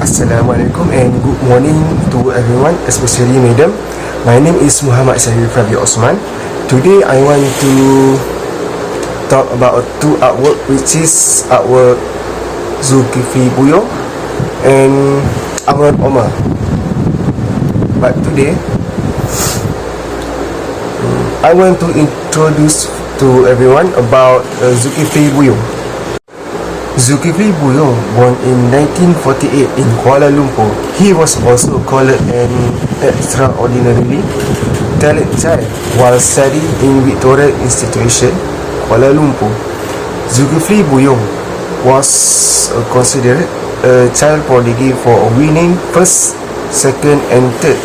Assalamualaikum and good morning to everyone, especially madam. My name is Muhammad Syarif Rabi Osman. Today I want to talk about two artwork, which is artwork Zulkifli Buyong and Amran Omar. But today I want to introduce to everyone about Zulkifli Buyong. Zulkifli Buyong, born in 1948 in Kuala Lumpur, he was also called an extraordinarily talented child while studying in Victoria Institution, Kuala Lumpur. Zulkifli Buyong was considered a child prodigy for winning first, second and third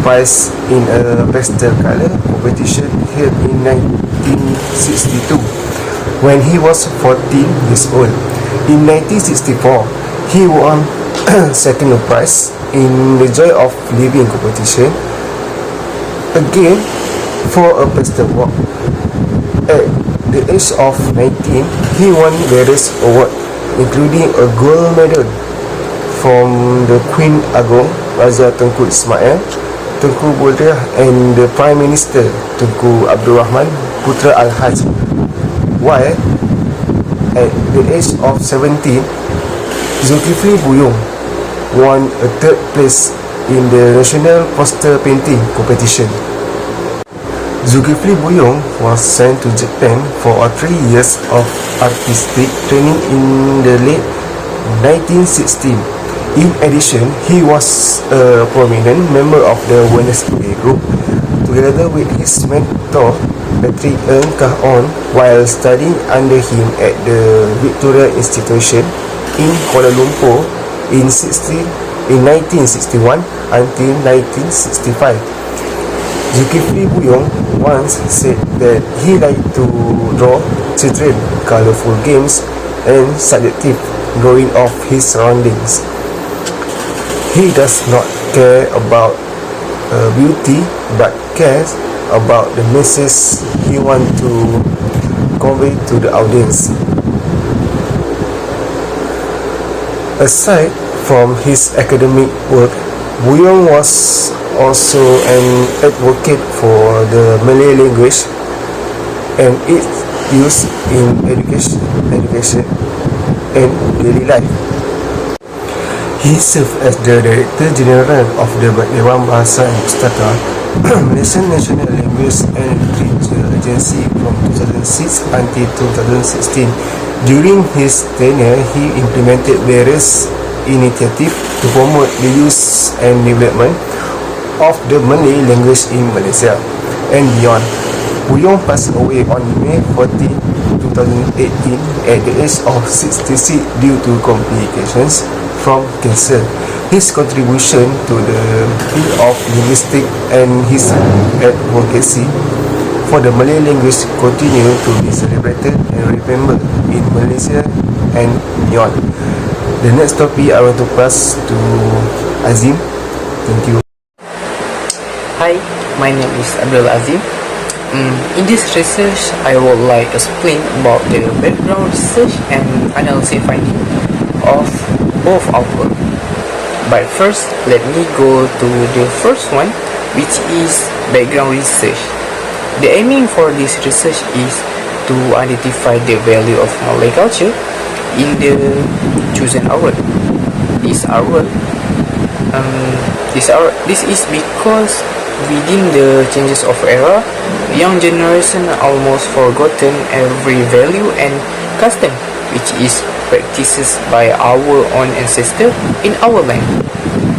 prize in a pastel colour competition held in 1962 when he was 14 years old. In 1964, he won second prize in the Joy of Living competition, again for a pastel work. At the age of 19, he won various awards, including a gold medal from the Queen Agong Raja Tengku Ismail, Tengku Bolkiah, and the Prime Minister Tengku Abdul Rahman Putra Al-Haj. While at the age of 17, Zulkifli Buyong won a third place in the National Poster Painting competition. Zulkifli Buyong was sent to Japan for 3 years of artistic training in the late 1960s. In addition, he was a prominent member of the Wednesday group, together with his mentor Patrick Ng Kah On, while studying under him at the Victoria Institution in Kuala Lumpur in 1961 until 1965. Zulkifli Buyong once said that he liked to draw children, colourful games and seductive drawing of his surroundings. He does not care about beauty, but cares about the message he wants to convey to the audience. Aside from his academic work, Buyong was also an advocate for the Malay language and its use in education and daily life. He served as the Director General of the Dewan Bahasa and Pustaka, Malaysian National Language and Literature Agency from 2006 until 2016. During his tenure, he implemented various initiatives to promote the use and development of the Malay language in Malaysia and beyond. Buyong passed away on May 14, 2018 at the age of 66 due to complications from cancer. His contribution to the field of linguistics and his advocacy for the Malay language continue to be celebrated and remembered in Malaysia and beyond. The next topic I want to pass to Azim. Thank you. Hi, my name is Abdul Azim. In this research, I would like to explain about the background research and analysis finding of both output. But first, let me go to the first one, which is background research. The aiming for this research is to identify the value of Malay culture in the chosen artwork. This is because within the changes of era, the young generation almost forgotten every value and custom which is practices by our own ancestors in our land.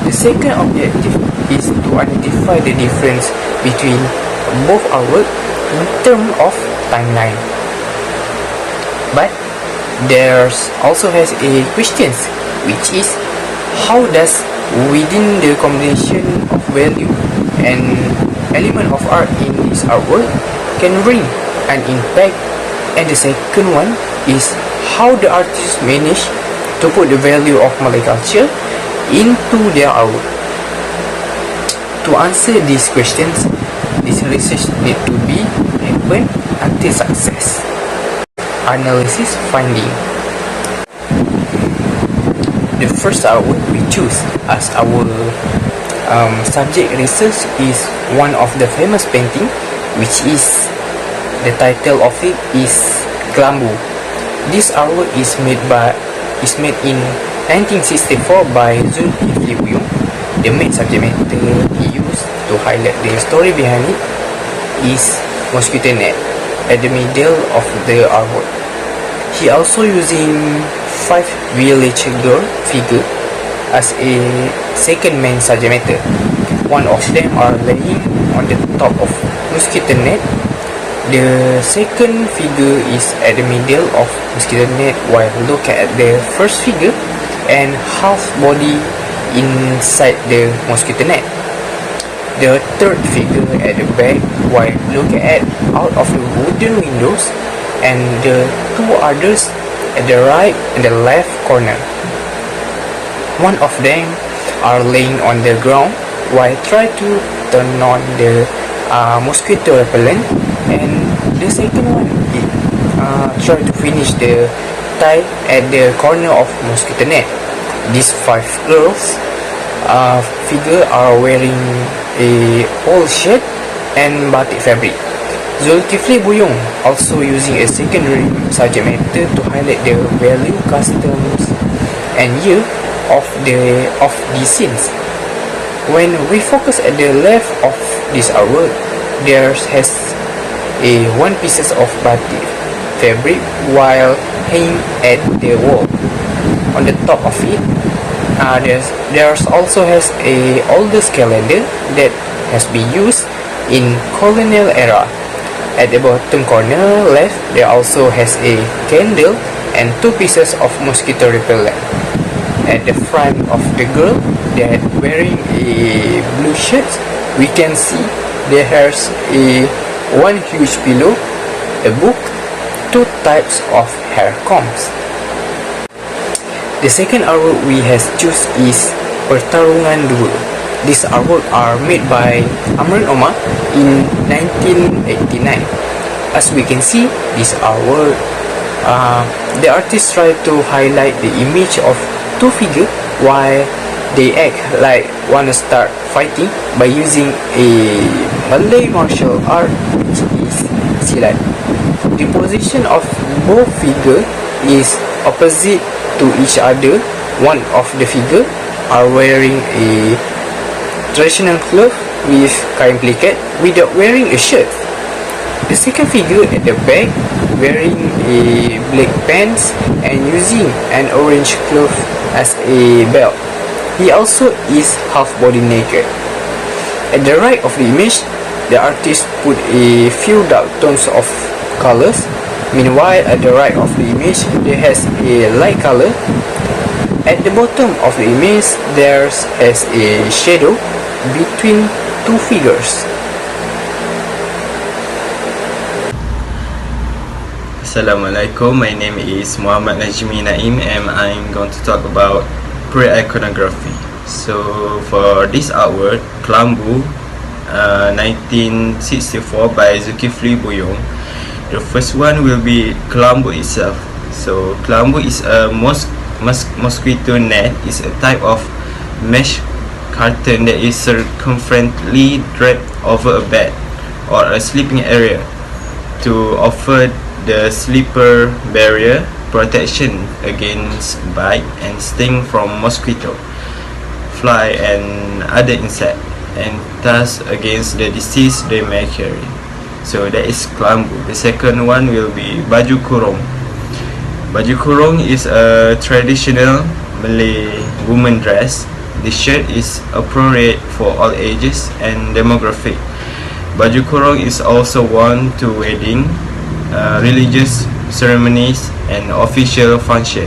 The second objective is to identify the difference between both artwork in terms of timeline. But there's also has a question, which is how does within the combination of value and element of art in this artwork can bring an impact, and the second one is how the artist managed to put the value of Malay culture into their artwork. To answer these questions, this research need to be happen until success. Analysis finding. The first artwork we choose as our subject research is one of the famous painting, which is the title of it is Kelambu. This artwork is made in 1964 by Zulkifli Buyung. The main subject matter he used to highlight the story behind it is mosquito net at the middle of the artwork. He also using 5 village girl figure as a second main subject matter. One of them are laying on the top of mosquito net. The second figure is at the middle of mosquito net, while look at the first figure and half body inside the mosquito net. The third figure at the back while look at out of the wooden windows, and the two others at the right and the left corner. One of them are laying on the ground while try to turn on the mosquito repellent, and the second one try to finish the tie at the corner of mosquito net. These 5 girls figure are wearing a old shirt and batik fabric. Zulkifli Buyung also using a secondary subject matter to highlight the value, customs, and year of these scenes. When we focus at the left of this artwork, there has a one pieces of batik fabric while hanging at the wall. On the top of it, there's also has a oldest calendar that has been used in colonial era. At the bottom corner left, there also has a candle and 2 pieces of mosquito repellent. At the front of the girl that wearing a blue shirt, we can see there has a one huge pillow, a book, 2 types of hair combs. The second artwork we has choose is Pertarungan Dua. These artwork are made by Amran Omar in 1989. As we can see, this artwork, the artist try to highlight the image of 2 figures while they act like wanna start fighting by using a Malay martial art, which is silat. The position of both figures is opposite to each other. One of the figure are wearing a traditional cloth with kain plikat without wearing a shirt. The second figure at the back wearing a black pants and using an orange cloth as a belt. He also is half body naked. At the right of the image, the artist put a few dark tones of colors. Meanwhile, at the right of the image, there has a light color. At the bottom of the image, there has a shadow between 2 figures. Assalamualaikum, my name is Muhammad Najmi Naim and I'm going to talk about pre-iconography. So for this artwork, Kelambu, 1964 by Zulkifli Buyung. The first one will be Kelambu itself. So Kelambu is a mosquito net. It's a type of mesh curtain that is circumferently draped over a bed or a sleeping area to offer the sleeper barrier protection against bite and sting from mosquito, fly and other insect, and thus against the disease they may carry. So that is Kelambu. The second one will be Baju Kurung. Baju Kurung is a traditional Malay woman dress. The shirt is appropriate for all ages and demographic. Baju Kurung is also worn to wedding, religious ceremonies and official function.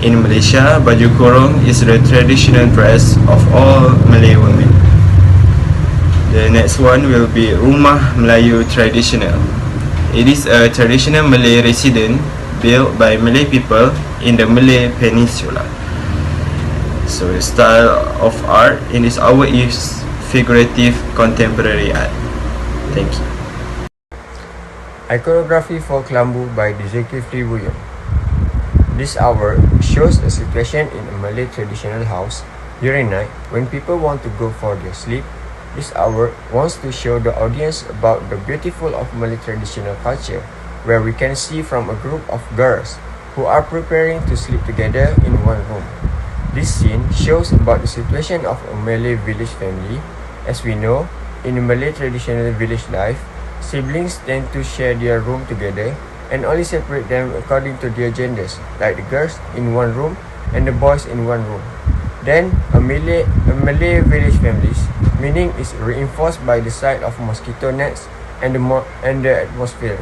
In Malaysia, Baju Kurung is the traditional dress of all Malay women. The next one will be Rumah Melayu Traditional. It is a traditional Malay residence built by Malay people in the Malay Peninsula. So the style of art in this artwork is figurative contemporary art. Thank you. Iconography for Kelambu by Zulkifli Buyung. This hour shows a situation in a Malay traditional house during night when people want to go for their sleep. This hour wants to show the audience about the beautiful of Malay traditional culture, where we can see from a group of girls who are preparing to sleep together in one room. This scene shows about the situation of a Malay village family. As we know, in a Malay traditional village life, siblings tend to share their room together and only separate them according to their genders, like the girls in one room and the boys in one room. Then, a Malay village families, meaning is reinforced by the sight of mosquito nets and the atmosphere.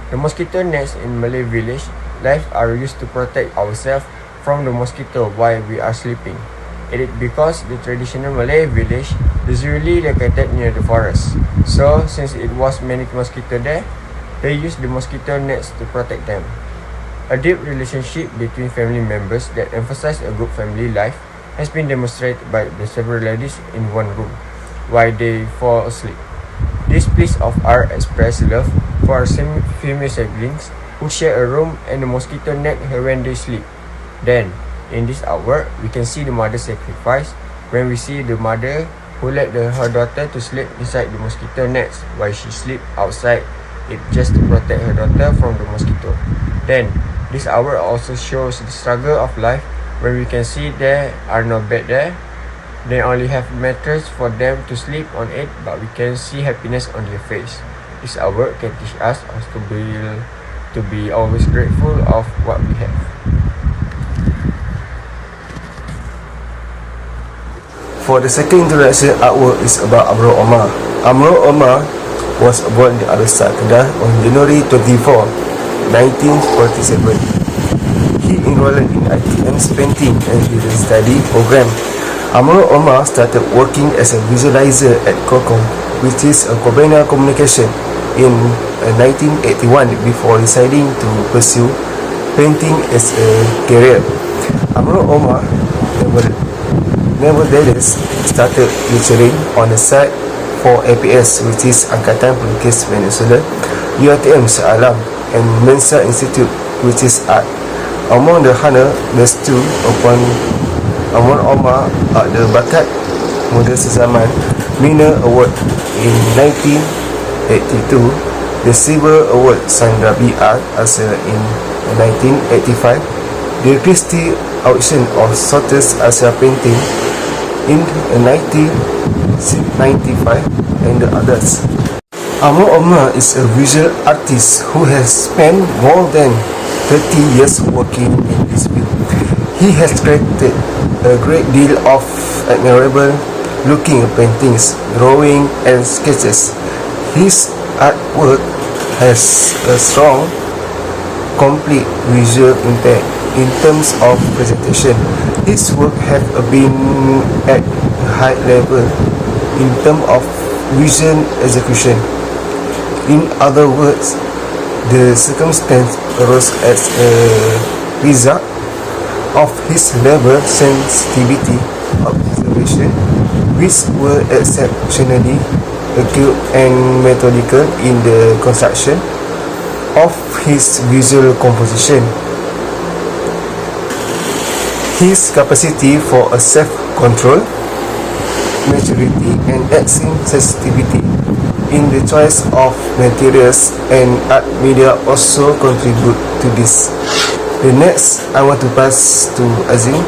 The mosquito nets in Malay village life are used to protect ourselves from the mosquito while we are sleeping. It is because the traditional Malay village is usually located near the forest. So, since it was many mosquito there, they use the mosquito nets to protect them. A deep relationship between family members that emphasize a good family life has been demonstrated by the several ladies in one room while they fall asleep. This piece of art expresses love for our female siblings who share a room and a mosquito net when they sleep. Then, in this artwork, we can see the mother sacrifice when we see the mother who let her daughter to sleep inside the mosquito nets while she sleep outside it just to protect her daughter from the mosquito. Then, this hour also shows the struggle of life when we can see there are no bed there. They only have mattress for them to sleep on it, but we can see happiness on their face. This hour can teach us how to be always grateful of what we have. For the second introduction artwork is about Amrul Omar. Amrul Omar was born in Al-Asad, Kedah on January 24, 1947. He enrolled in ITM's painting and video study program. Amrul Omar started working as a visualizer at COCOM, which is a Combined Communication, in 1981 before deciding to pursue painting as a career. Amrul Omar nevertheless started lecturing on the side for APS, which is Angkatan Pelukis Venezuela, UiTM Shah Alam, and Mensa Institute, which is art. Among the honor bestowed upon Amrul Omar ada bakat muda sezaman Mina Award in 1982, the Silver Award Sandra B. Art Asal in 1985, the Christie Auction of Southeast Asia Painting in 1995, and the others. Amrul Omar is a visual artist who has spent more than 30 years working in this field. He has created a great deal of admirable looking paintings, drawing and sketches. His artwork has a strong, complete visual impact in terms of presentation. His work have been at high level in terms of vision execution. In other words, the circumstance arose as a result of his level sensitivity observation, which were exceptionally acute and methodical in the construction of his visual composition. His capacity for a self-control, maturity and acting sensitivity in the choice of materials and art media also contribute to this. The next I want to pass to Azim.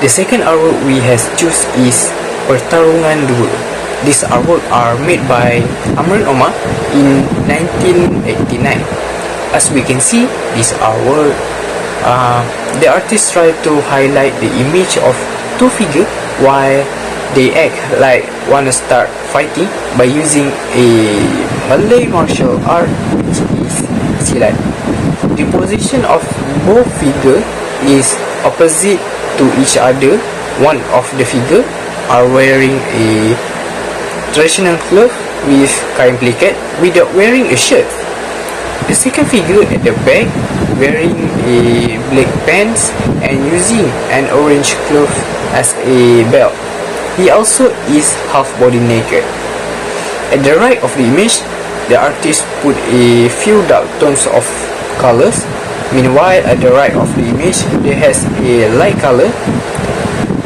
The second artwork we has choose is Pertarungan Dua. These artwork are made by Amrul Omar in 1989. As we can see, this artwork, the artist try to highlight the image of two figures while they act like wanna start fighting by using a Malay martial art, which is silat. The position of both figures is opposite to each other. One of the figure are wearing a traditional cloth with kain plikat without wearing a shirt. The second figure at the back wearing a black pants and using an orange cloth as a belt. He also is half body naked. At the right of the image, the artist put a few dark tones of colors Meanwhile, at the right of the image, there has a light color.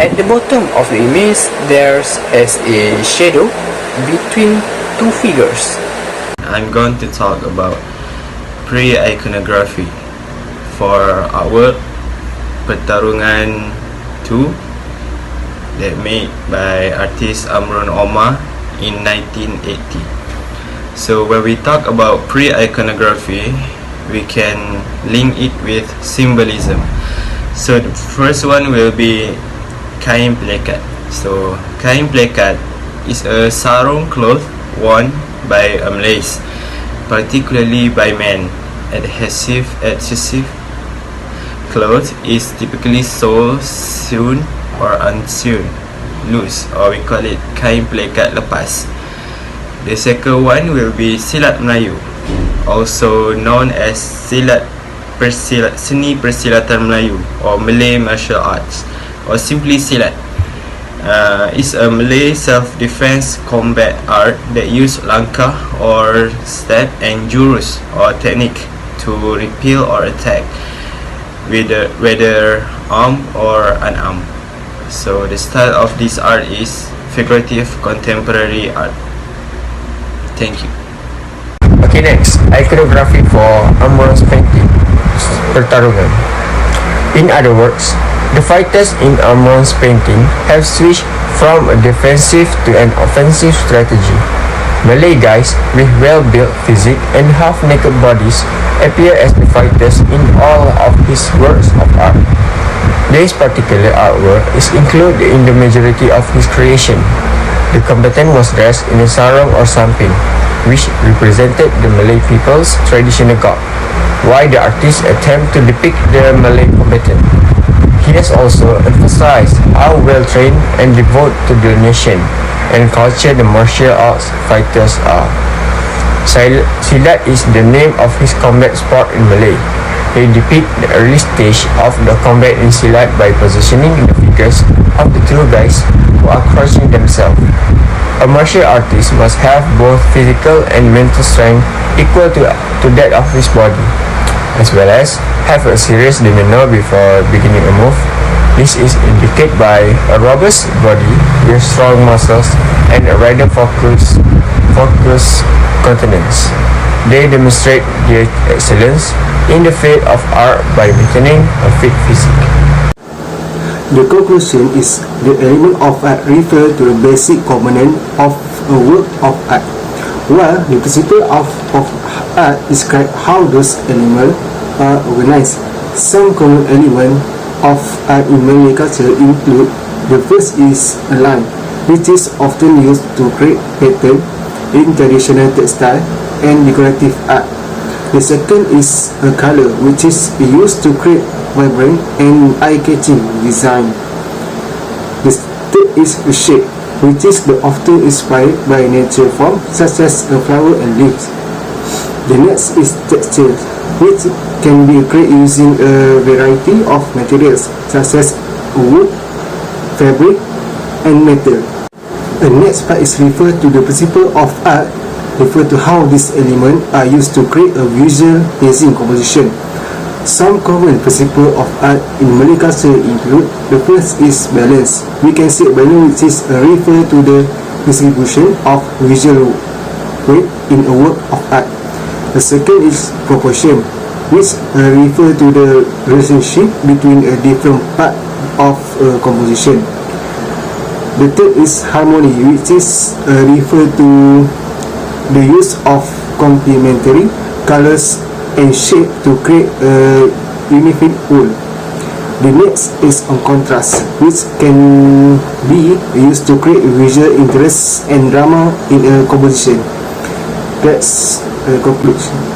At the bottom of the image, there's has a shadow between two figures. I'm going to talk about pre-iconography for artwork Pertarungan 2 that made by artist Amron Omar in 1980. So when we talk about pre-iconography, we can link it with symbolism. So the first one will be kain plekat. So kain plekat is a sarung cloth worn by Malays, particularly by men. Adhesive cloth is typically sewn or unsewn, loose, or we call it kain plekat lepas. The second one will be silat Melayu, also known as seni persilatan Melayu or Malay martial arts, or simply silat. Is a Malay self-defense combat art that use langkah or step and jurus or technique to repel or attack, whether armed or unarmed. So the style of this art is figurative contemporary art. Thank you. Okay, next, iconography for Amron's painting, Pertarungan. In other words, the fighters in Amron's painting have switched from a defensive to an offensive strategy. Malay guys with well-built physique and half-naked bodies appear as the fighters in all of his works of art. This particular artwork is included in the majority of his creation. The combatant was dressed in a sarong or samping, which represented the Malay people's traditional god, while the artist attempted to depict the Malay combatant. He has also emphasized how well-trained and devoted to the nation and culture the martial arts fighters are. Silat is the name of his combat sport in Malay. They depict the early stage of the combat in Silat by positioning the figures of the two guys who are crushing themselves. A martial artist must have both physical and mental strength equal to that of his body, as well as have a serious demeanor before beginning a move. This is indicated by a robust body with strong muscles and a rather focused countenance. They demonstrate their excellence in the field of art by maintaining a fit physique. The conclusion is the element of art refer to the basic component of a work of art, while the principle of art describe how those elements are organized. Some common elements of art in Malay culture include: the first is a line, which is often used to create pattern in traditional textile and decorative art. The second is a color, which is used to create vibrant and eye-catching design. The third is a shape, which is often inspired by natural form such as a flower and leaves. The next is texture, which can be created using a variety of materials such as wood, fabric, and metal. The next part is referred to the principle of art, refer to how these elements are used to create a visual pleasing composition. Some common principles of art in Malay culture include: the first is balance. We can say balance, which is refer to the distribution of visual weight in a work of art. The second is proportion, which refer to the relationship between a different part of a composition. The third is harmony, which is refer to the use of complementary colors and shape to create a unified whole. The next is on contrast, which can be used to create visual interest and drama in a composition. That's a conclusion.